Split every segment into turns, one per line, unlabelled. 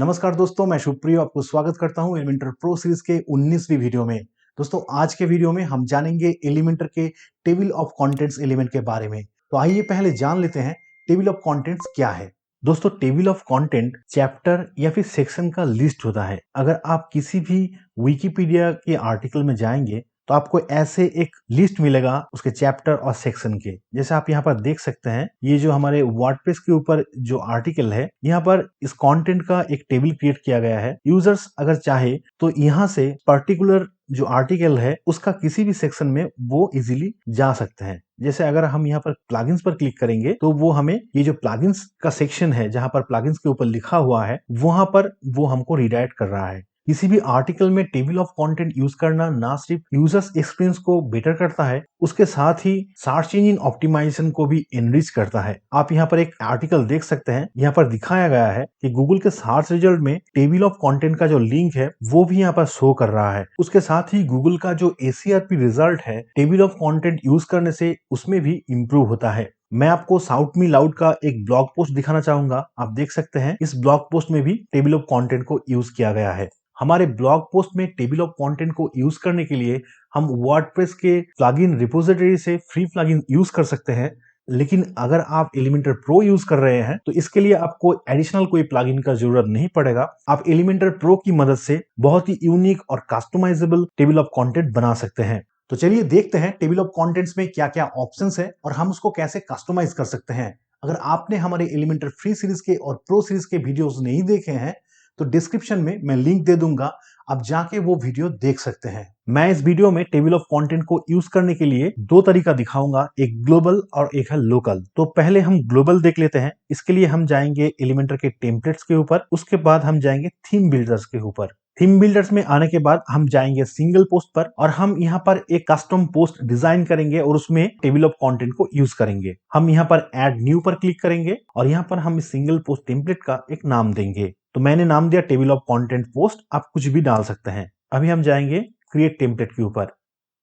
नमस्कार दोस्तों, मैं शुभप्रिय आपको स्वागत करता हूं एलिमेंटर प्रो सीरीज के 19वीं वीडियो में। दोस्तों, आज के वीडियो में हम जानेंगे एलिमेंटर के टेबल ऑफ कंटेंट्स एलिमेंट के बारे में। तो आइए पहले जान लेते हैं टेबल ऑफ कंटेंट्स क्या है। दोस्तों, टेबल ऑफ कंटेंट चैप्टर या फिर सेक्शन का लिस्ट होता है। अगर आप किसी भी विकिपीडिया के आर्टिकल में जाएंगे तो आपको ऐसे एक लिस्ट मिलेगा उसके चैप्टर और सेक्शन के। जैसे आप यहाँ पर देख सकते हैं, ये जो हमारे वर्डप्रेस के ऊपर जो आर्टिकल है, यहाँ पर इस कंटेंट का एक टेबल क्रिएट किया गया है। यूजर्स अगर चाहे तो यहाँ से पर्टिकुलर जो आर्टिकल है उसका किसी भी सेक्शन में वो इजीली जा सकते हैं। जैसे अगर हम यहाँ पर प्लगइन्स पर क्लिक करेंगे तो वो हमें ये जो प्लगइन्स का सेक्शन है जहां पर प्लगइन्स के ऊपर लिखा हुआ है वहां पर वो हमको रिडायरेक्ट कर रहा है। किसी भी आर्टिकल में टेबल ऑफ कंटेंट यूज करना ना सिर्फ यूजर्स एक्सपीरियंस को बेटर करता है, उसके साथ ही सर्च इंजन ऑप्टिमाइजेशन को भी एनरिच करता है। आप यहाँ पर एक आर्टिकल देख सकते हैं, यहाँ पर दिखाया गया है कि गूगल के सर्च रिजल्ट में टेबल ऑफ कंटेंट का जो लिंक है वो भी यहाँ पर शो कर रहा है। उसके साथ ही गूगल का जो ACRP रिजल्ट है टेबल ऑफ कंटेंट यूज करने से उसमें भी इम्प्रूव होता है। मैं आपको साउथ मी लाउड का एक ब्लॉग पोस्ट दिखाना चाहूंगा। आप देख सकते हैं इस ब्लॉग पोस्ट में भी टेबल ऑफ कंटेंट को यूज किया गया है। हमारे ब्लॉग पोस्ट में टेबल ऑफ कंटेंट को यूज करने के लिए हम वर्डप्रेस के प्लगइन रिपोजिटरी से फ्री प्लगइन यूज कर सकते हैं, लेकिन अगर आप एलिमेंटर प्रो यूज कर रहे हैं तो इसके लिए आपको एडिशनल कोई प्लगइन का जरूरत नहीं पड़ेगा। आप एलिमेंटर प्रो की मदद से बहुत ही यूनिक और कस्टमाइजेबल टेबल ऑफ कंटेंट बना सकते हैं। तो चलिए देखते हैं टेबल ऑफ कंटेंट्स में क्या क्या ऑप्शंस है और हम उसको कैसे कस्टमाइज कर सकते हैं। अगर आपने हमारे एलिमेंटर फ्री सीरीज के और प्रो सीरीज के वीडियोस नहीं देखे हैं तो डिस्क्रिप्शन में मैं लिंक दे दूंगा, आप जाके वो वीडियो देख सकते हैं। मैं इस वीडियो में टेबल ऑफ कंटेंट को यूज करने के लिए दो तरीका दिखाऊंगा, एक ग्लोबल और एक है लोकल। तो पहले हम ग्लोबल देख लेते हैं। इसके लिए हम जाएंगे एलिमेंटर के टेम्पलेट्स के ऊपर, उसके बाद हम जाएंगे थीम बिल्डर्स के ऊपर। थीम बिल्डर्स में आने के बाद हम जाएंगे सिंगल पोस्ट पर और हम यहाँ पर एक कस्टम पोस्ट डिजाइन करेंगे और उसमें टेबल ऑफ कंटेंट को यूज करेंगे। हम यहाँ पर ऐड न्यू पर क्लिक करेंगे और यहाँ पर हम इस सिंगल पोस्ट टेम्पलेट का एक नाम देंगे। तो मैंने नाम दिया टेबल ऑफ कंटेंट पोस्ट, आप कुछ भी डाल सकते हैं। अभी हम जाएंगे क्रिएट टेम्पलेट के ऊपर।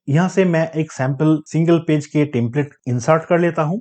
यहां से मैं एक सैंपल सिंगल पेज के टेम्पलेट इंसर्ट कर लेता हूं।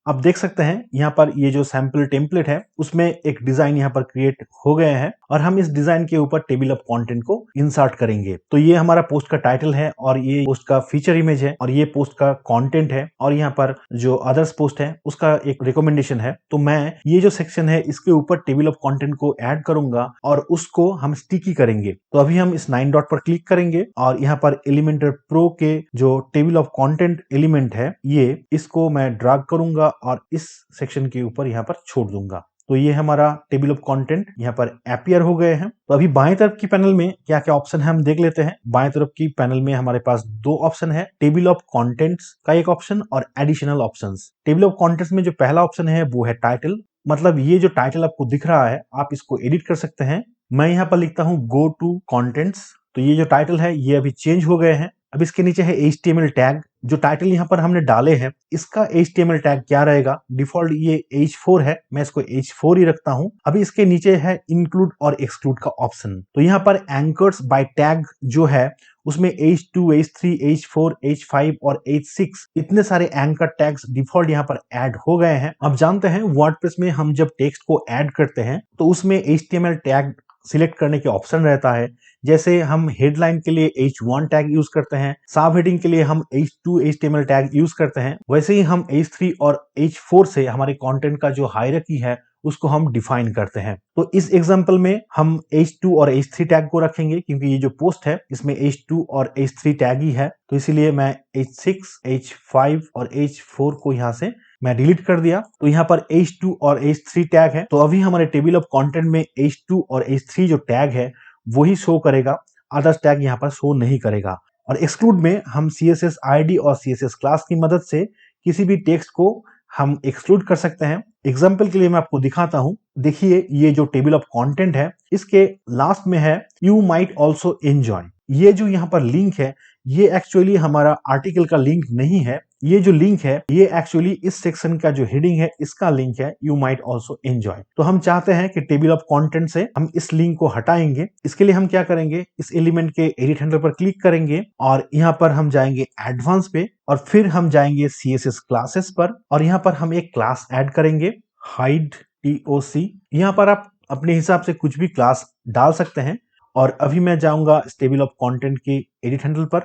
आप देख सकते हैं यहाँ पर ये जो सैंपल टेम्पलेट है उसमें एक डिजाइन यहाँ पर क्रिएट हो गए हैं और हम इस डिजाइन के ऊपर टेबल ऑफ कंटेंट को इंसर्ट करेंगे। तो ये हमारा पोस्ट का टाइटल है और ये पोस्ट का फीचर इमेज है और ये पोस्ट का कंटेंट है और यहाँ पर जो अदर्स पोस्ट है उसका एक रिकमेंडेशन है। तो मैं ये जो सेक्शन है इसके ऊपर टेबल ऑफ कंटेंट को ऐड करूंगा और उसको हम स्टिकी करेंगे। तो अभी हम इस 9 डॉट पर क्लिक करेंगे और यहाँ पर एलिमेंटर प्रो के जो टेबल ऑफ कंटेंट एलिमेंट है ये इसको मैं ड्रैग करूंगा और इस सेक्शन के ऊपर यहाँ पर छोड़ दूंगा। तो ये हमारा टेबल ऑफ कंटेंट यहाँ पर अपीयर हो गए हैं। तो अभी बाएं तरफ की पैनल में क्या क्या ऑप्शन है हम देख लेते हैं। बाएं तरफ की पैनल में हमारे पास दो ऑप्शन है, टेबल ऑफ कंटेंट्स का एक ऑप्शन और additional options. Table of contents में जो पहला ऑप्शन है वो है टाइटल, मतलब ये जो टाइटल आपको दिख रहा है आप इसको एडिट कर सकते हैं। मैं यहाँ पर लिखता हूँ गो टू कंटेंट्स। तो ये जो टाइटल है ये अभी चेंज हो गए हैं। अब इसके नीचे है HTML टैग। जो टाइटल यहाँ पर हमने डाले हैं इसका HTML टैग क्या रहेगा, डिफॉल्ट ये H4 है, मैं इसको H4 ही रखता हूं। अभी इसके नीचे है इंक्लूड और एक्सक्लूड का ऑप्शन। तो यहाँ पर एंकर्स बाय टैग जो है उसमें H2, H3, H4, H5 और H6 इतने सारे एंकर टैग्स डिफॉल्ट यहाँ पर ऐड हो गए हैं। अब जानते हैं वर्डप्रेस में हम जब टेक्स्ट को ऐड करते हैं तो उसमें HTML टैग सिलेक्ट करने के ऑप्शन रहता है। जैसे हम हेडलाइन के लिए H1 टैग यूज करते हैं, सब हेडिंग के लिए हम H2 HTML टैग यूज करते हैं, वैसे ही हम H3 और H4 से हमारे कंटेंट का जो हायरार्की है उसको हम डिफाइन करते हैं। तो इस एग्जांपल में हम H2 और H3 टैग को रखेंगे क्योंकि ये जो पोस्ट है इसमें H2 और H3 टैग ही है। तो इसीलिए मैं H6, H5 और H4 को यहाँ से मैं डिलीट कर दिया। तो यहाँ पर H2 और H3 टैग है। तो अभी हमारे टेबल ऑफ कंटेंट में H2 और H3 जो टैग है वही शो करेगा, अदर्स टैग यहाँ पर शो नहीं करेगा। और एक्सक्लूड में हम CSS ID और CSS क्लास की मदद से किसी भी टेक्स्ट को हम एक्सक्लूड कर सकते हैं। एग्जाम्पल के लिए मैं आपको दिखाता हूं। देखिए ये जो टेबल ऑफ कंटेंट है इसके लास्ट में है यू माइट ऑल्सो एंजॉय। ये जो यहाँ पर लिंक है ये एक्चुअली हमारा आर्टिकल का लिंक नहीं है, ये जो लिंक है ये एक्चुअली इस सेक्शन का जो हेडिंग है इसका लिंक है यू माइट ऑल्सो एंजॉय। तो हम चाहते हैं कि टेबल ऑफ कंटेंट से हम इस लिंक को हटाएंगे। इसके लिए हम क्या करेंगे, इस एलिमेंट के एडिट हैंडल पर क्लिक करेंगे और यहाँ पर हम जाएंगे एडवांस पे और फिर हम जाएंगे CSS क्लासेस पर और यहाँ पर हम एक क्लास ऐड करेंगे हाइड TOC। यहाँ पर आप अपने हिसाब से कुछ भी क्लास डाल सकते हैं। और अभी मैं जाऊंगा टेबल ऑफ कंटेंट के एडिट हैंडल पर,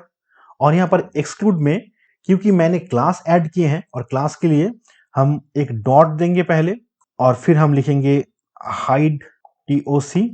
और यहाँ पर एक्सक्लूड में, क्योंकि मैंने क्लास ऐड किए हैं और क्लास के लिए हम एक डॉट देंगे पहले, और फिर हम लिखेंगे हाइड TOC।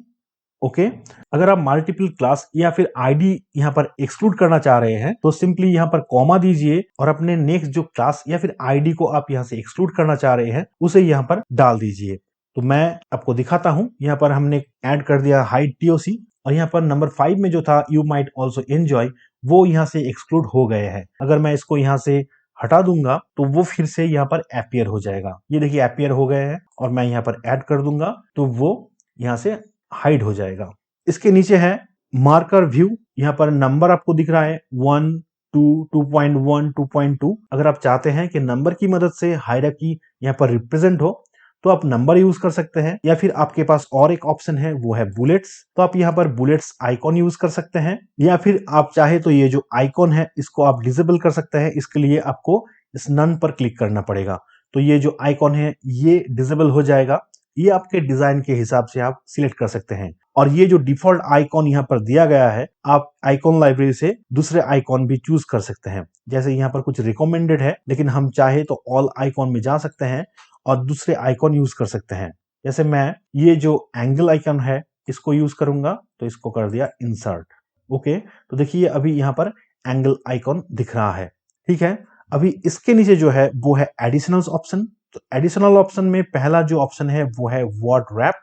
ओके। अगर आप मल्टीपल क्लास या फिर आईडी यहाँ पर एक्सक्लूड करना चाह रहे हैं तो सिंपली यहाँ पर कॉमा दीजिए और अपने नेक्स्ट जो क्लास या फिर आईडी को आप यहाँ से एक्सक्लूड करना चाह रहे हैं उसे यहाँ पर डाल दीजिए। तो मैं आपको दिखाता हूं। यहाँ पर हमने ऐड कर दिया हाइड TOC, और यहाँ पर नंबर 5 में जो था यू माइट ऑल्सो एंजॉय, वो यहाँ से एक्सक्लूड हो गए हैं। अगर मैं इसको यहाँ से हटा दूंगा तो वो फिर से यहाँ पर अपीयर हो जाएगा। ये देखिए अपीयर हो गए हैं, और मैं यहाँ पर ऐड कर दूंगा तो वो यहाँ से हाइड हो जाएगा। इसके नीचे है मार्कर व्यू। यहाँ पर नंबर आपको दिख रहा है 1, 2, 2.1, 2.2। अगर आप चाहते हैं कि नंबर की मदद से हायरार्की यहाँ पर रिप्रेजेंट हो तो आप नंबर यूज कर सकते हैं, या फिर आपके पास और एक ऑप्शन है वो है बुलेट्स। तो आप यहाँ पर बुलेट्स आइकॉन यूज कर सकते हैं, या फिर आप चाहे तो ये जो आइकॉन है इसको आप डिसेबल कर सकते हैं। इसके लिए आपको इस नन पर क्लिक करना पड़ेगा। तो ये जो आइकॉन है ये डिसेबल हो जाएगा। ये आपके डिजाइन के हिसाब से आप सिलेक्ट कर सकते हैं। और ये जो डिफॉल्ट आइकॉन यहाँ पर दिया गया है, आप आइकॉन लाइब्रेरी से दूसरे आइकॉन भी चूज कर सकते हैं। जैसे यहाँ पर कुछ रिकमेंडेड है, लेकिन हम चाहे तो ऑल आइकॉन में जा सकते हैं और दूसरे आइकॉन यूज कर सकते हैं। जैसे मैं ये जो एंगल आइकन है इसको यूज करूंगा, तो इसको कर दिया इंसर्ट। ओके, तो देखिए अभी यहाँ पर एंगल आइकॉन दिख रहा है। ठीक है, अभी इसके नीचे जो है वो है एडिशनल ऑप्शन। तो एडिशनल ऑप्शन में पहला जो ऑप्शन है वो है वर्ड रैप।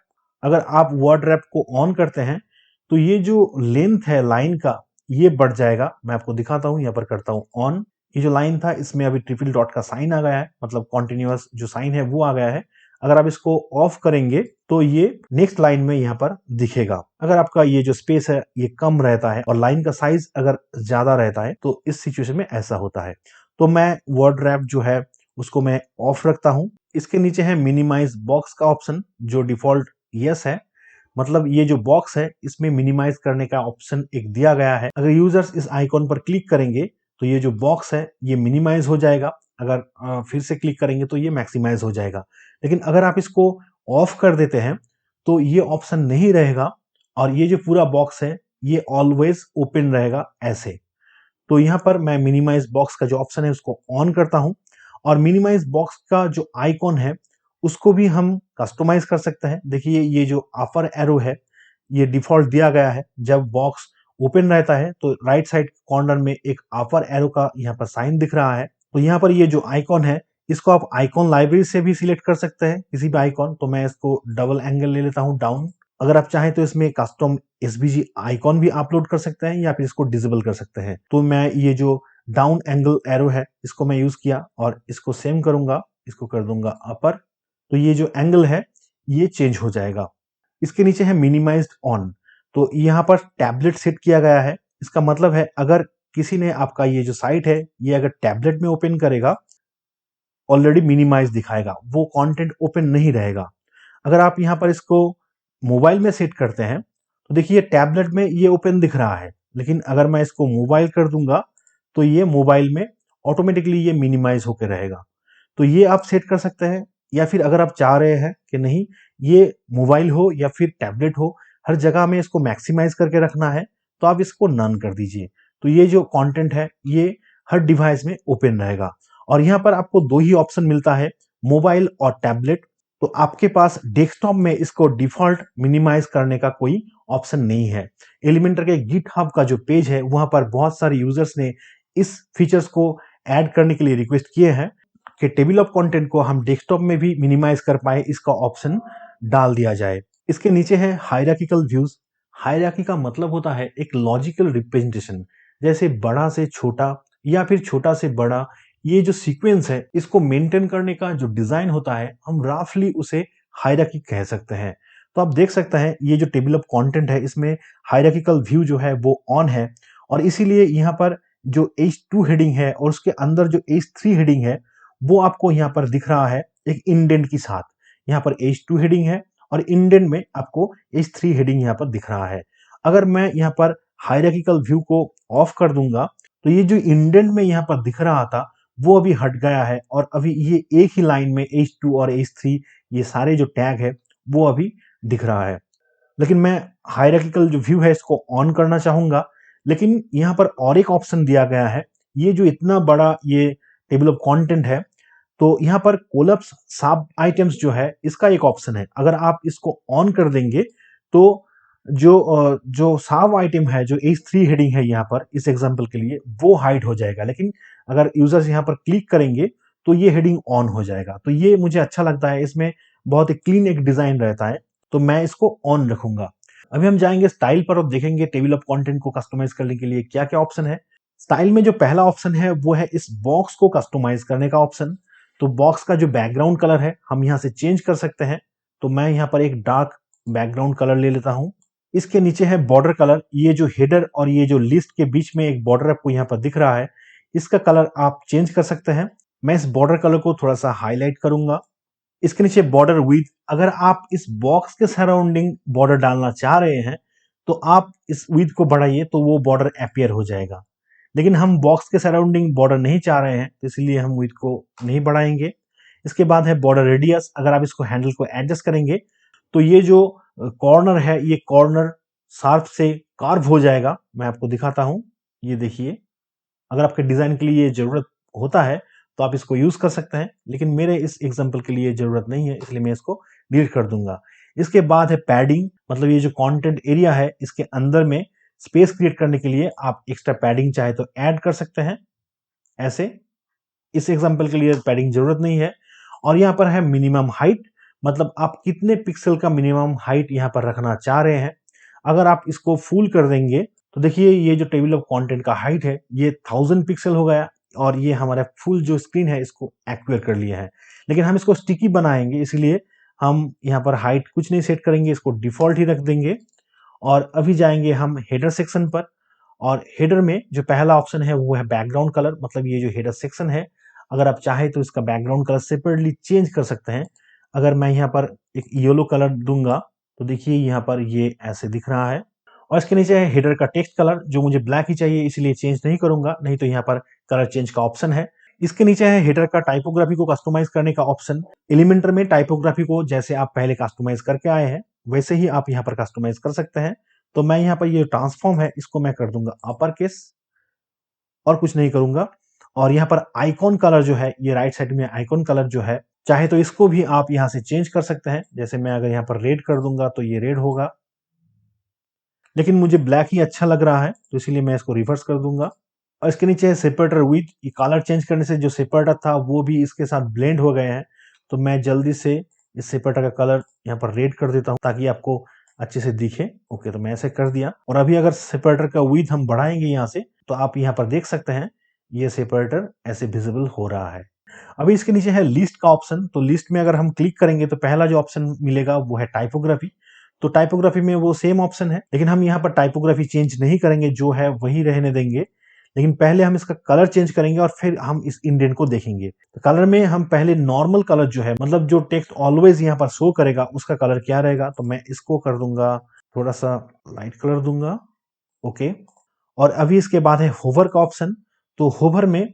अगर आप वर्ड रैप को ऑन करते हैं तो ये जो लेंथ है लाइन का ये बढ़ जाएगा। मैं आपको दिखाता हूं, यहाँ पर करता हूं ऑन। ये जो लाइन था इसमें अभी ट्रिपल डॉट का साइन आ गया है, मतलब कॉन्टिन्यूअस जो साइन है वो आ गया है। अगर आप इसको ऑफ करेंगे तो ये नेक्स्ट लाइन में यहाँ पर दिखेगा। अगर आपका ये जो स्पेस है ये कम रहता है और लाइन का साइज अगर ज्यादा रहता है तो इस सिचुएशन में ऐसा होता है। तो मैं वर्ड रैप जो है उसको मैं ऑफ रखता हूं। इसके नीचे है मिनिमाइज बॉक्स का ऑप्शन, जो डिफॉल्ट यस है। मतलब ये जो बॉक्स है इसमें मिनिमाइज करने का ऑप्शन एक दिया गया है। अगर यूजर्स इस आइकॉन पर क्लिक करेंगे तो ये जो बॉक्स है ये मिनिमाइज हो जाएगा। अगर फिर से क्लिक करेंगे तो ये मैक्सिमाइज हो जाएगा। लेकिन अगर आप इसको ऑफ कर देते हैं तो ये ऑप्शन नहीं रहेगा, और ये जो पूरा बॉक्स है ये ऑलवेज ओपन रहेगा ऐसे। तो यहाँ पर मैं मिनिमाइज बॉक्स का जो ऑप्शन है उसको ऑन करता हूं, और मिनिमाइज बॉक्स का जो आइकॉन है उसको भी हम कस्टमाइज कर सकते हैं। देखिए ये जो अपर एरो है ये डिफॉल्ट दिया गया है। जब बॉक्स ओपन रहता है तो राइट साइड कॉर्नर में एक अपर एरो का यहाँ पर साइन दिख रहा है। तो यहाँ पर ये जो आइकॉन है इसको आप आइकॉन लाइब्रेरी से भी सिलेक्ट कर सकते हैं, किसी भी आइकॉन। तो मैं इसको डबल एंगल ले लेता हूँ डाउन। अगर आप चाहें तो इसमें कस्टम SVG आइकॉन भी अपलोड कर सकते हैं, या फिर इसको डिसेबल कर सकते हैं। तो मैं ये जो डाउन एंगल एरो है इसको मैं यूज किया और इसको सेम करूंगा, इसको कर दूंगा अपर। तो ये जो एंगल है ये चेंज हो जाएगा। इसके नीचे है मिनिमाइज्ड ऑन। तो यहाँ पर टैबलेट सेट किया गया है। इसका मतलब है अगर किसी ने आपका ये जो साइट है ये अगर टैबलेट में ओपन करेगा, ऑलरेडी मिनिमाइज दिखाएगा, वो कंटेंट ओपन नहीं रहेगा। अगर आप यहाँ पर इसको मोबाइल में सेट करते हैं तो देखिए टैबलेट में ये ओपन दिख रहा है, लेकिन अगर मैं इसको मोबाइल कर दूंगा तो ये मोबाइल में ऑटोमेटिकली ये मिनिमाइज होकर रहेगा। तो ये आप सेट कर सकते हैं, या फिर अगर आप चाह रहे हैं कि नहीं ये मोबाइल हो या फिर टैबलेट हो हर जगह में इसको मैक्सिमाइज करके रखना है, तो आप इसको नन कर दीजिए। तो ये जो कंटेंट है ये हर डिवाइस में ओपन रहेगा। और यहाँ पर आपको दो ही ऑप्शन मिलता है, मोबाइल और टैबलेट। तो आपके पास डेस्कटॉप में इसको डिफॉल्ट मिनिमाइज करने का कोई ऑप्शन नहीं है। एलिमेंटर के गिटहब का जो पेज है वहां पर बहुत सारे यूजर्स ने इस फीचर्स को ऐड करने के लिए रिक्वेस्ट किए हैं कि टेबल ऑफ कंटेंट को हम डेस्कटॉप में भी मिनिमाइज कर पाए, इसका ऑप्शन डाल दिया जाए। इसके नीचे है हायरार्किकल व्यूज। हायरार्की का मतलब होता है एक लॉजिकल रिप्रेजेंटेशन, जैसे बड़ा से छोटा या फिर छोटा से बड़ा। ये जो सीक्वेंस है इसको मेंटेन करने का जो डिजाइन होता है हम रफली उसे हायरार्की कह सकते हैं। तो आप देख सकते हैं ये जो टेबल ऑफ कंटेंट है इसमें हायरार्किकल व्यू जो है वो ऑन है, और इसीलिए यहाँ पर जो H2 हेडिंग है और उसके अंदर जो H3 हेडिंग है वो आपको यहाँ पर दिख रहा है एक इंडेंट के साथ। यहाँ पर H2 हेडिंग है और इंडेंट में आपको H3 हेडिंग यहाँ पर दिख रहा है। अगर मैं यहाँ पर हायरार्किकल व्यू को ऑफ कर दूंगा तो ये जो इंडेंट में यहाँ पर दिख रहा था वो अभी हट गया है, और अभी ये एक ही लाइन में H2 और H3 ये सारे जो टैग है वो अभी दिख रहा है। लेकिन मैं हायरार्किकल जो व्यू है इसको ऑन करना चाहूंगा, लेकिन यहाँ पर और एक ऑप्शन दिया गया है। ये जो इतना बड़ा ये टेबल ऑफ कंटेंट है, तो यहाँ पर कोलैप्स सब आइटम्स जो है इसका एक ऑप्शन है। अगर आप इसको ऑन कर देंगे तो जो सब आइटम है, जो H3 हेडिंग है यहाँ पर इस एग्जांपल के लिए, वो हाइड हो जाएगा। लेकिन अगर यूजर्स यहाँ पर क्लिक करेंगे तो ये हेडिंग ऑन हो जाएगा। तो ये मुझे अच्छा लगता है, इसमें बहुत ही क्लीन एक डिजाइन रहता है, तो मैं इसको ऑन रखूंगा। अभी हम जाएंगे स्टाइल पर और देखेंगे टेबल ऑफ कंटेंट को कस्टमाइज करने के लिए क्या क्या ऑप्शन है। स्टाइल में जो पहला ऑप्शन है वो है इस बॉक्स को कस्टमाइज करने का ऑप्शन। तो बॉक्स का जो बैकग्राउंड कलर है हम यहाँ से चेंज कर सकते हैं। तो मैं यहाँ पर एक डार्क बैकग्राउंड कलर ले लेता हूँ। इसके नीचे है बॉर्डर कलर। ये जो हेडर और ये जो लिस्ट के बीच में एक बॉर्डर आपको यहाँ पर दिख रहा है, इसका कलर आप चेंज कर सकते हैं। मैं इस बॉर्डर कलर को थोड़ा सा हाईलाइट करूंगा। इसके नीचे बॉर्डर विड्थ, अगर आप इस बॉक्स के सराउंडिंग बॉर्डर डालना चाह रहे हैं तो आप इस विड्थ को बढ़ाइए तो वो बॉर्डर अपीयर हो जाएगा। लेकिन हम बॉक्स के सराउंडिंग बॉर्डर नहीं चाह रहे हैं, तो इसलिए हम विड्थ को नहीं बढ़ाएंगे। इसके बाद है बॉर्डर रेडियस। अगर आप इसको हैंडल को एडजस्ट करेंगे तो ये जो कॉर्नर है, ये कॉर्नर शार्प से कार्व हो जाएगा। मैं आपको दिखाता हूं, ये देखिए। अगर आपके डिजाइन के लिए ये जरूरत होता है तो आप इसको यूज कर सकते हैं, लेकिन मेरे इस एग्जांपल के लिए जरूरत नहीं है, इसलिए मैं इसको डिलीट कर दूंगा। इसके बाद है पैडिंग, मतलब ये जो कंटेंट एरिया है इसके अंदर में स्पेस क्रिएट करने के लिए आप एक्स्ट्रा पैडिंग चाहे तो ऐड कर सकते हैं। ऐसे इस एग्जांपल के लिए पैडिंग जरूरत नहीं है। और यहाँ पर है मिनिमम हाइट, मतलब आप कितने पिक्सल का मिनिमम हाइट यहाँ पर रखना चाह रहे हैं। अगर आप इसको फुल कर देंगे तो देखिए ये जो टेबल ऑफ कंटेंट का हाइट है ये 1000 पिक्सल हो गया, और ये हमारा फुल जो स्क्रीन है इसको एक्वायर कर लिया है। लेकिन हम इसको स्टिकी बनाएंगे, इसलिए हम यहाँ पर हाइट कुछ नहीं सेट करेंगे, इसको डिफॉल्ट ही रख देंगे। और अभी जाएंगे हम हेडर सेक्शन पर। और हेडर में जो पहला ऑप्शन है वो है बैकग्राउंड कलर, मतलब ये जो हेडर सेक्शन है, अगर आप चाहे तो इसका बैकग्राउंड कलर सेपरेटली चेंज कर सकते हैं। अगर मैं यहाँ पर एक येलो कलर दूंगा तो देखिए यहाँ पर ये ऐसे दिख रहा है। और इसके नीचे है हेडर का टेक्स्ट कलर, जो मुझे ब्लैक ही चाहिए इसलिए चेंज नहीं करूंगा, नहीं तो यहाँ पर कलर चेंज का ऑप्शन है। इसके नीचे है हेडर का टाइपोग्राफी को कस्टमाइज करने का ऑप्शन। एलिमेंटर में टाइपोग्राफी को जैसे आप पहले कस्टमाइज करके आए हैं वैसे ही आप यहाँ पर कस्टमाइज कर सकते हैं। तो मैं यहाँ पर ये ट्रांसफॉर्म है इसको मैं कर दूंगा अपर केस, और कुछ नहीं करूंगा। और यहाँ पर आइकॉन कलर जो है, ये राइट साइड में आइकॉन कलर जो है, चाहे तो इसको भी आप यहाँ से चेंज कर सकते हैं। जैसे मैं अगर यहाँ पर रेड कर दूंगा तो ये रेड होगा, लेकिन मुझे ब्लैक ही अच्छा लग रहा है तो इसीलिए मैं इसको रिवर्स कर दूंगा। और इसके नीचे है सेपरेटर विथ। ये कलर चेंज करने से जो सेपरेटर था वो भी इसके साथ ब्लेंड हो गए हैं। तो मैं जल्दी से इस सेपरेटर का कलर यहाँ पर रेड कर देता हूँ ताकि आपको अच्छे से दिखे। ओके, तो मैं ऐसे कर दिया। और अभी अगर सेपरेटर का विथ हम बढ़ाएंगे यहाँ से तो आप यहाँ पर देख सकते हैं ये सेपरेटर ऐसे विजिबल हो रहा है। अभी इसके नीचे है लिस्ट का ऑप्शन। तो लिस्ट में अगर हम क्लिक करेंगे तो पहला जो ऑप्शन मिलेगा वो है टाइपोग्राफी। तो टाइपोग्राफी में वो सेम ऑप्शन है, लेकिन हम यहाँ पर टाइपोग्राफी चेंज नहीं करेंगे, जो है वही रहने देंगे। लेकिन पहले हम इसका कलर चेंज करेंगे और फिर हम इस इंडेंट को देखेंगे। तो कलर में हम पहले नॉर्मल कलर जो है, मतलब जो टेक्स्ट ऑलवेज यहाँ पर शो करेगा उसका कलर क्या रहेगा, तो मैं इसको कर दूंगा थोड़ा सा लाइट कलर दूंगा। ओके। और अभी इसके बाद है होवर का ऑप्शन। तो होवर में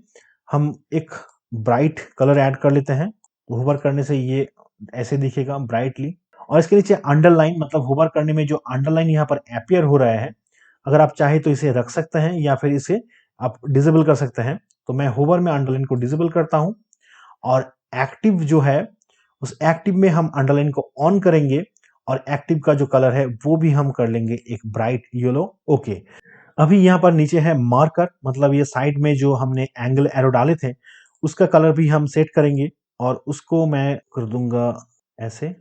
हम एक ब्राइट कलर ऐड कर लेते हैं। तो होवर करने से ये ऐसे दिखेगा ब्राइटली। और इसके नीचे अंडरलाइन, मतलब होवर करने में जो अंडरलाइन यहाँ पर अपीयर हो रहा है, अगर आप चाहे तो इसे रख सकते हैं या फिर इसे आप डिसेबल कर सकते हैं। तो मैं होवर में अंडरलाइन को डिसेबल करता हूं। और एक्टिव जो है, उस एक्टिव में हम अंडरलाइन को ऑन करेंगे और एक्टिव का जो कलर है वो भी हम कर लेंगे एक ब्राइट येलो। ओके। अभी यहाँ पर नीचे है मार्कर, मतलब ये साइड में जो हमने एंगल एरो डाले थे उसका कलर भी हम सेट करेंगे, और उसको मैं कर दूंगा ऐसे।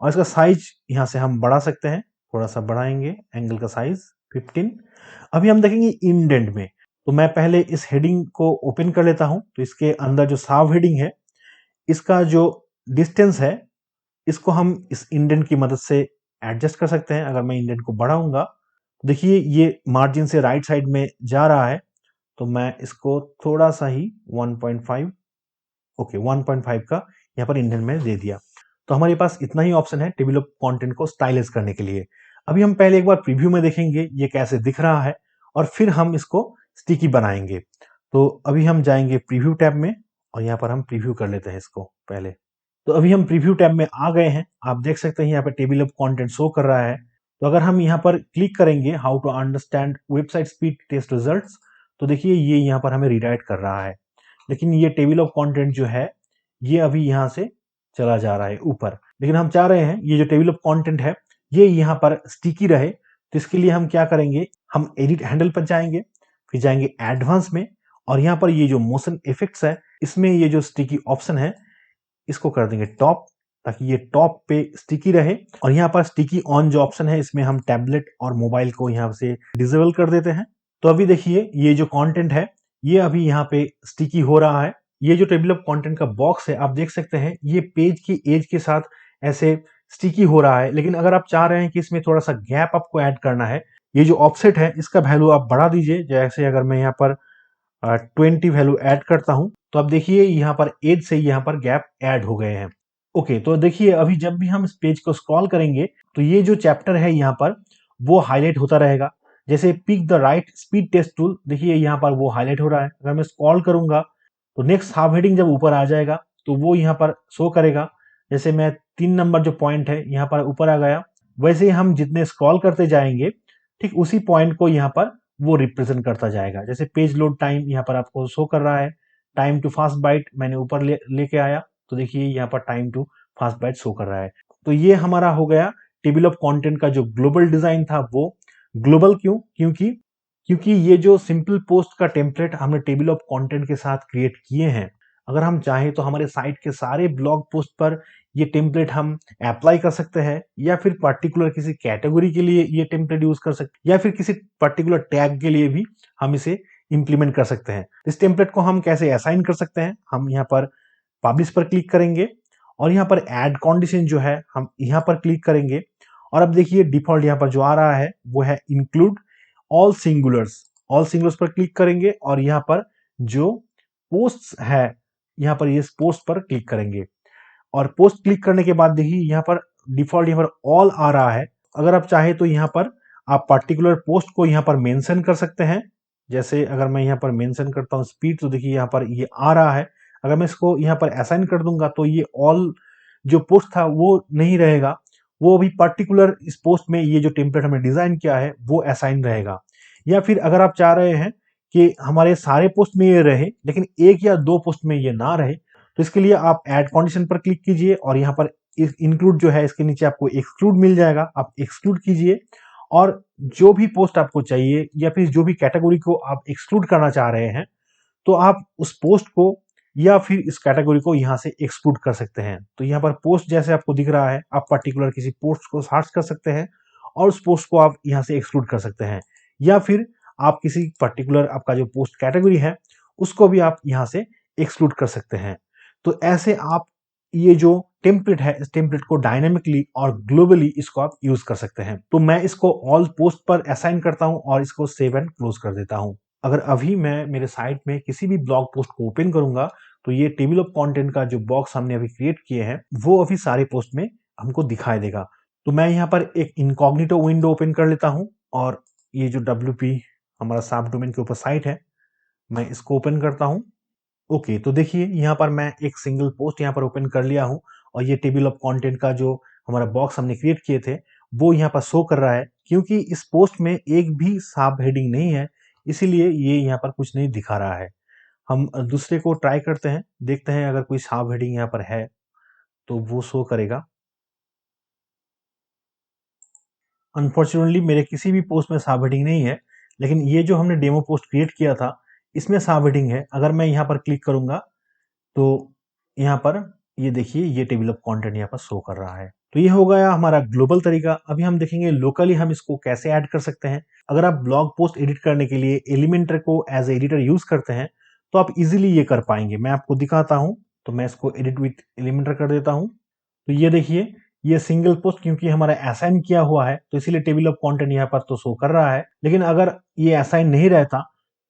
और इसका साइज यहाँ से हम बढ़ा सकते हैं, थोड़ा सा बढ़ाएंगे एंगल का साइज 15। अभी हम देखेंगे इंडेंट में। तो मैं पहले इस हेडिंग को ओपन कर लेता हूं। तो इसके अंदर जो साव हेडिंग है, इसका जो डिस्टेंस है इसको हम इस इंडेंट की मदद से एडजस्ट कर सकते हैं। अगर मैं इंडेंट को बढ़ाऊंगा तो देखिए ये मार्जिन से राइट साइड में जा रहा है। तो मैं इसको थोड़ा सा ही 1.5, ओके 1.5 का यहाँ पर इंडेंट में दे दिया। तो हमारे पास इतना ही ऑप्शन है टेबल ऑफ कंटेंट को स्टाइलाइज करने के लिए। अभी हम पहले एक बार प्रीव्यू में देखेंगे ये कैसे दिख रहा है, और फिर हम इसको स्टिकी बनाएंगे। तो अभी हम जाएंगे प्रीव्यू टैब में और यहाँ पर हम प्रीव्यू कर लेते हैं इसको पहले। तो अभी हम प्रीव्यू टैब में आ गए हैं। आप देख सकते हैं यहाँ पे टेबल ऑफ कंटेंट शो कर रहा है। तो अगर हम यहाँ पर क्लिक करेंगे how to understand website speed test results, तो देखिए ये यहाँ पर हमें रीडायरेक्ट कर रहा है। लेकिन ये टेबल ऑफ कंटेंट जो है ये अभी यहाँ से चला जा रहा है ऊपर। लेकिन हम चाह रहे हैं ये जो टेबल ऑफ कंटेंट है ये यहाँ पर स्टिकी रहे। तो इसके लिए हम क्या करेंगे, हम एडिट हैंडल पर जाएंगे, फिर जाएंगे एडवांस में, और यहाँ पर ये जो मोशन इफेक्ट्स है इसमें ये जो स्टिकी ऑप्शन है इसको कर देंगे टॉप, ताकि ये टॉप पे स्टिकी रहे। और यहाँ पर स्टिकी ऑन जो ऑप्शन है इसमें हम टैबलेट और मोबाइल को यहाँ से डिसेबल कर देते हैं। तो अभी देखिए ये जो कंटेंट है ये अभी यहाँ पे स्टिकी हो रहा है। ये जो टेबल ऑफ कंटेंट का बॉक्स है आप देख सकते हैं ये पेज की एज के साथ ऐसे स्टिकी हो रहा है। लेकिन अगर आप चाह रहे हैं कि इसमें थोड़ा सा गैप आपको ऐड करना है, ये जो ऑफसेट है इसका वैल्यू आप बढ़ा दीजिए। जैसे अगर मैं यहाँ पर 20 वैल्यू ऐड करता हूं तो अब देखिए यहाँ पर एज से यहाँ पर गैप ऐड हो गए हैं। ओके, तो देखिए अभी जब भी हम इस पेज को स्क्रॉल करेंगे तो ये जो चैप्टर है यहाँ पर वो हाईलाइट होता रहेगा। जैसे pick the right speed test tool, देखिए यहाँ पर वो हाईलाइट हो रहा है। अगर मैं स्क्रॉल करूंगा तो नेक्स्ट हाफ हेडिंग जब ऊपर आ जाएगा तो वो यहाँ पर शो करेगा। जैसे मैं 3 नंबर जो पॉइंट है यहाँ पर ऊपर आ गया, वैसे ही हम जितने स्क्रॉल करते जाएंगे ठीक उसी पॉइंट को यहाँ पर वो रिप्रेजेंट करता जाएगा। जैसे पेज लोड टाइम यहाँ पर आपको शो कर रहा है, टाइम टू फास्ट बाइट मैंने ऊपर लेके आया तो देखिए यहाँ पर time to fast byte show कर रहा है। तो ये हमारा हो गया टेबल ऑफ कंटेंट का जो ग्लोबल डिजाइन था वो ग्लोबल क्यों, क्योंकि ये जो सिंपल पोस्ट का टेम्पलेट हमने टेबल ऑफ कंटेंट के साथ क्रिएट किए हैं। अगर हम चाहें तो हमारे साइट के सारे ब्लॉग पोस्ट पर ये टेम्पलेट हम अप्लाई कर सकते हैं, या फिर पर्टिकुलर किसी कैटेगरी के लिए ये टेम्पलेट यूज कर सकते हैं, या फिर किसी पर्टिकुलर टैग के लिए भी हम इसे इंप्लीमेंट कर सकते हैं। इस टेम्पलेट को हम कैसे असाइन कर सकते हैं, हम यहाँ पर पब्लिश पर क्लिक करेंगे और यहाँ पर ऐड कंडीशन जो है हम यहाँ पर क्लिक करेंगे। और अब देखिए डिफॉल्ट यहाँ पर जो आ रहा है वो है इंक्लूड ऑल सिंगुलर्स पर क्लिक करेंगे और यहाँ पर जो पोस्ट है यहाँ पर ये पोस्ट पर क्लिक करेंगे। और पोस्ट क्लिक करने के बाद देखिए यहाँ पर डिफॉल्ट यहाँ पर ऑल आ रहा है। अगर आप चाहे तो यहाँ पर आप पर्टिकुलर पोस्ट को यहाँ पर मेंशन कर सकते हैं। जैसे अगर मैं यहाँ पर मेंशन करता हूँ स्पीड तो देखिए यहाँ पर ये आ रहा है। अगर मैं इसको यहाँ पर असाइन कर दूंगा तो ये ऑल जो पोस्ट था वो नहीं रहेगा, वो भी पर्टिकुलर इस पोस्ट में ये जो टेम्पलेट हमने डिजाइन किया है वो असाइन रहेगा। या फिर अगर आप चाह रहे हैं कि हमारे सारे पोस्ट में ये रहे लेकिन एक या दो पोस्ट में ये ना रहे, तो इसके लिए आप ऐड कंडीशन पर क्लिक कीजिए और यहाँ पर इंक्लूड जो है इसके नीचे आपको एक्सक्लूड मिल जाएगा, आप एक्सक्लूड कीजिए। और जो भी पोस्ट आपको चाहिए या फिर जो भी कैटेगरी को आप एक्सक्लूड करना चाह रहे हैं तो आप उस पोस्ट को या फिर इस कैटेगरी को यहाँ से एक्सक्लूड कर सकते हैं। तो यहाँ पर पोस्ट जैसे आपको दिख रहा है, आप पर्टिकुलर किसी पोस्ट को सर्च कर सकते हैं और उस पोस्ट को आप यहाँ से एक्सक्लूड कर सकते हैं, या फिर आप किसी पर्टिकुलर आपका जो पोस्ट कैटेगरी है उसको भी आप यहाँ से एक्सक्लूड कर सकते हैं। तो ऐसे आप ये जो टेम्पलेट है इस टेम्पलेट को डायनेमिकली और ग्लोबली इसको आप यूज कर सकते हैं। तो मैं इसको ऑल पोस्ट पर असाइन करता हूं और इसको सेव एंड क्लोज कर देता हूं। अगर अभी मैं मेरे साइट में किसी भी ब्लॉग पोस्ट को ओपन करूंगा तो ये टेबल ऑफ कंटेंट का जो बॉक्स हमने अभी क्रिएट किए हैं वो अभी सारे पोस्ट में हमको दिखाई देगा। तो मैं यहाँ पर एक इनकॉग्निटो विंडो ओपन कर लेता हूँ और ये जो WP हमारा सब डोमेन के ऊपर साइट है मैं इसको ओपन करता हूँ। ओके, तो देखिए यहाँ पर मैं एक सिंगल पोस्ट यहाँ पर ओपन कर लिया हूँ और ये टेबल ऑफ कंटेंट का जो हमारा बॉक्स हमने क्रिएट किए थे वो यहाँ पर शो कर रहा है। क्योंकि इस पोस्ट में एक भी सब हेडिंग नहीं है इसीलिए ये यहाँ पर कुछ नहीं दिखा रहा है। हम दूसरे को ट्राई करते हैं, देखते हैं अगर कोई सब हेडिंग यहाँ पर है तो वो शो करेगा। अनफॉर्चुनेटली मेरे किसी भी पोस्ट में सब हेडिंग नहीं है, लेकिन ये जो हमने डेमो पोस्ट क्रिएट किया था इसमें सब हेडिंग है। अगर मैं यहाँ पर क्लिक करूंगा तो यहाँ पर ये देखिए ये टेबल ऑफ कंटेंट यहाँ पर शो कर रहा है। तो ये हो गया हमारा ग्लोबल तरीका। अभी हम देखेंगे लोकली हम इसको कैसे ऐड कर सकते हैं। अगर आप ब्लॉग पोस्ट एडिट करने के लिए एलिमेंटर को एज एडिटर यूज करते हैं तो आप इजीली ये कर पाएंगे। मैं आपको दिखाता हूं, तो मैं इसको एडिट विथ एलिमेंटर कर देता हूं। तो ये देखिए ये सिंगल पोस्ट क्योंकि हमारा असाइन किया हुआ है तो इसीलिए टेबल ऑफ कंटेंट यहाँ पर तो शो कर रहा है। लेकिन अगर ये असाइन नहीं रहता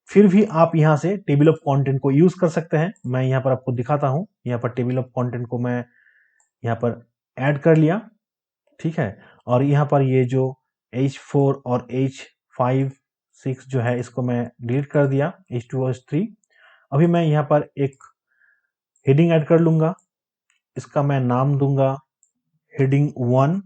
फिर भी आप यहाँ से टेबल ऑफ कंटेंट को यूज कर सकते हैं। मैं यहाँ पर आपको दिखाता हूँ, यहाँ पर टेबल ऑफ कंटेंट को मैं यहाँ पर ऐड कर लिया, ठीक है। और यहाँ पर ये जो H4 और H5 6 जो है इसको मैं डिलीट कर दिया, H2 और H3। अभी मैं यहाँ पर एक हेडिंग ऐड कर लूंगा। इसका मैं नाम दूंगा हेडिंग 1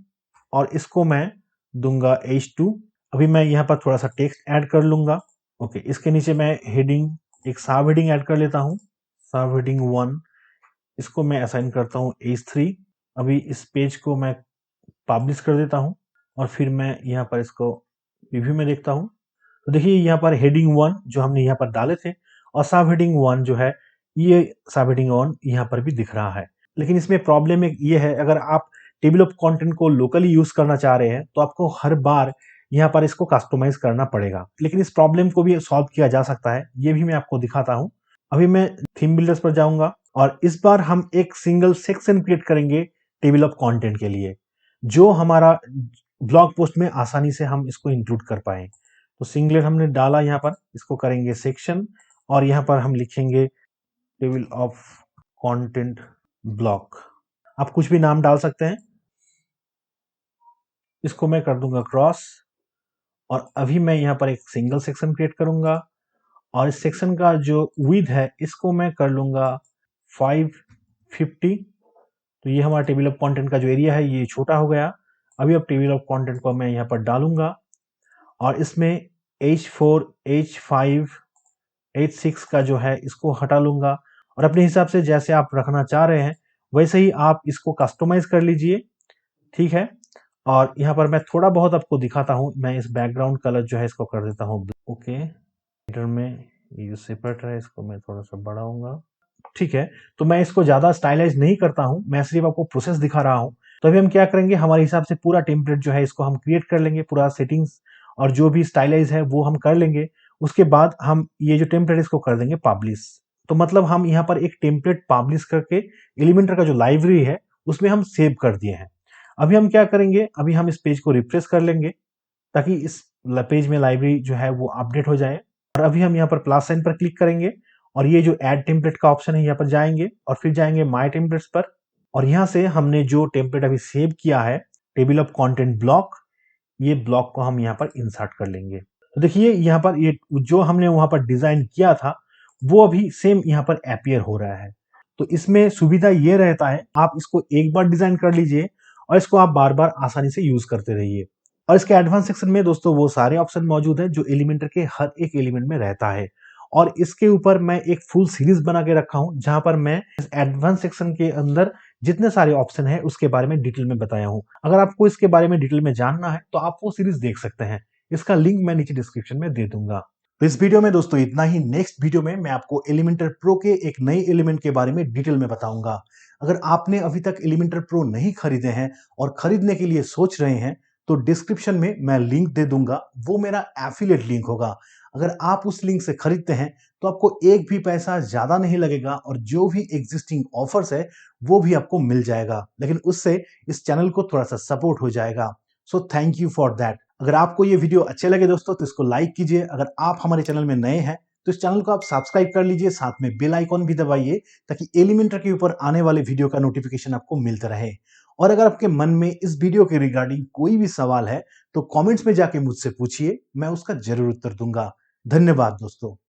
और इसको मैं दूंगा H2। अभी मैं यहाँ पर थोड़ा सा टेक्स्ट ऐड कर लूंगा। ओके, इसके नीचे मैं हेडिंग, एक सब हेडिंग ऐड कर लेता हूँ, सब हेडिंग 1। इसको मैं असाइन करता हूँ H3। अभी इस पेज को मैं पब्लिश कर देता हूँ और फिर मैं यहाँ पर इसको प्रीव्यू में देखता हूँ। तो देखिए यहाँ पर हेडिंग 1 जो हमने यहाँ पर डाले थे और सब हेडिंग 1 जो है, ये सब हेडिंग 1 यहाँ पर भी दिख रहा है। लेकिन इसमें प्रॉब्लम एक ये है, अगर आप टेबल ऑफ कंटेंट को लोकली यूज करना चाह रहे हैं तो आपको हर बार यहाँ पर इसको कस्टमाइज करना पड़ेगा। लेकिन इस प्रॉब्लम को भी सॉल्व किया जा सकता है, ये भी मैं आपको दिखाता हूँ। अभी मैं थीम बिल्डर्स पर जाऊंगा और इस बार हम एक सिंगल सेक्शन क्रिएट करेंगे टेबल ऑफ कंटेंट के लिए, जो हमारा ब्लॉग पोस्ट में आसानी से हम इसको इंक्लूड कर पाए। तो सिंगलेट हमने डाला यहाँ पर, इसको करेंगे सेक्शन और यहाँ पर हम लिखेंगे टेबल ऑफ कंटेंट ब्लॉक। आप कुछ भी नाम डाल सकते हैं। इसको मैं कर दूंगा क्रॉस और अभी मैं यहाँ पर एक सिंगल सेक्शन क्रिएट करूंगा और इस सेक्शन का जो विड्थ है इसको मैं कर लूंगा 550। तो ये हमारा टेबल ऑफ कंटेंट का जो एरिया है ये छोटा हो गया। अभी अब टेबल ऑफ कंटेंट को मैं यहाँ पर डालूंगा और इसमें H4, H5, H6 का जो है इसको हटा लूंगा और अपने हिसाब से जैसे आप रखना चाह रहे हैं वैसे ही आप इसको कस्टमाइज कर लीजिए, ठीक है। और यहाँ पर मैं थोड़ा बहुत आपको दिखाता हूँ। मैं इस बैकग्राउंड कलर जो है इसको कर देता हूँ ओके। में ये जो सेपरेट है इसको मैं थोड़ा सा बढ़ाऊंगा, ठीक है। तो मैं इसको ज्यादा स्टाइलाइज नहीं करता हूं, मैं सिर्फ आपको प्रोसेस दिखा रहा हूं। तो अभी हम क्या करेंगे, हमारे हिसाब से पूरा टेम्पलेट जो है इसको हम क्रिएट कर लेंगे, पूरा सेटिंग्स और जो भी स्टाइलाइज है वो हम कर लेंगे। उसके बाद हम ये जो टेम्पलेट इसको कर देंगे पब्लिश। तो मतलब हम यहाँ पर एक टेम्पलेट पब्लिश करके एलिमेंटर का जो लाइब्रेरी है उसमें हम सेव कर दिए हैं। अभी हम क्या करेंगे, अभी हम इस पेज को रिफ्रेश कर लेंगे ताकि इस पेज में लाइब्रेरी जो है वो अपडेट हो जाए। और अभी हम यहाँ पर प्लस साइन पर क्लिक करेंगे और ये जो ऐड टेम्पलेट का ऑप्शन है यहाँ पर जाएंगे और फिर जाएंगे माय टेम्पलेट्स पर और यहाँ से हमने जो टेम्पलेट अभी सेव किया है टेबल ऑफ कंटेंट ब्लॉक, ये ब्लॉक को हम यहाँ पर इंसर्ट कर लेंगे। तो देखिए यहाँ पर ये जो हमने वहां पर डिजाइन किया था वो अभी सेम यहाँ पर अपीयर हो रहा है। तो इसमें सुविधा ये रहता है, आप इसको एक बार डिजाइन कर लीजिए और इसको आप बार बार आसानी से यूज करते रहिए। और इसके एडवांस सेक्शन में दोस्तों वो सारे ऑप्शन मौजूद हैं जो एलिमेंटर के हर एक एलिमेंट में रहता है। और इसके ऊपर मैं एक फुल सीरीज बना के रखा हूं जहां पर मैं इस एडवांस सेक्शन के अंदर जितने सारे ऑप्शन है उसके बारे में डिटेल में बताया हूं। अगर आपको इसके बारे में डिटेल में जानना है तो आप वो सीरीज देख सकते हैं, इसका लिंक मैं नीचे डिस्क्रिप्शन में दे दूंगा। तो इस वीडियो में दोस्तों इतना ही। नेक्स्ट वीडियो में मैं आपको एलिमेंटर प्रो के एक नए एलिमेंट के बारे में डिटेल में बताऊंगा। अगर आपने अभी तक एलिमेंटर प्रो नहीं खरीदे हैं और खरीदने के लिए सोच रहे हैं तो डिस्क्रिप्शन में मैं लिंक दे दूंगा, वो मेरा एफिलिएट लिंक होगा। अगर आप उस लिंक से खरीदते हैं तो आपको एक भी पैसा ज्यादा नहीं लगेगा और जो भी एग्जिस्टिंग ऑफर्स है वो भी आपको मिल जाएगा, लेकिन उससे इस चैनल को थोड़ा सा सपोर्ट हो जाएगा। So thank you for that. अगर आपको ये वीडियो अच्छे लगे दोस्तों तो इसको लाइक कीजिए। अगर आप हमारे चैनल में नए हैं तो इस चैनल को आप सब्सक्राइब कर लीजिए, साथ में बेल आइकॉन भी दबाइए ताकि एलिमेंटर के ऊपर आने वाले वीडियो का नोटिफिकेशन आपको मिलता रहे। और अगर आपके मन में इस वीडियो के रिगार्डिंग कोई भी सवाल है तो कमेंट्स में जाके मुझसे पूछिए, मैं उसका जरूर उत्तर दूंगा। धन्यवाद दोस्तों।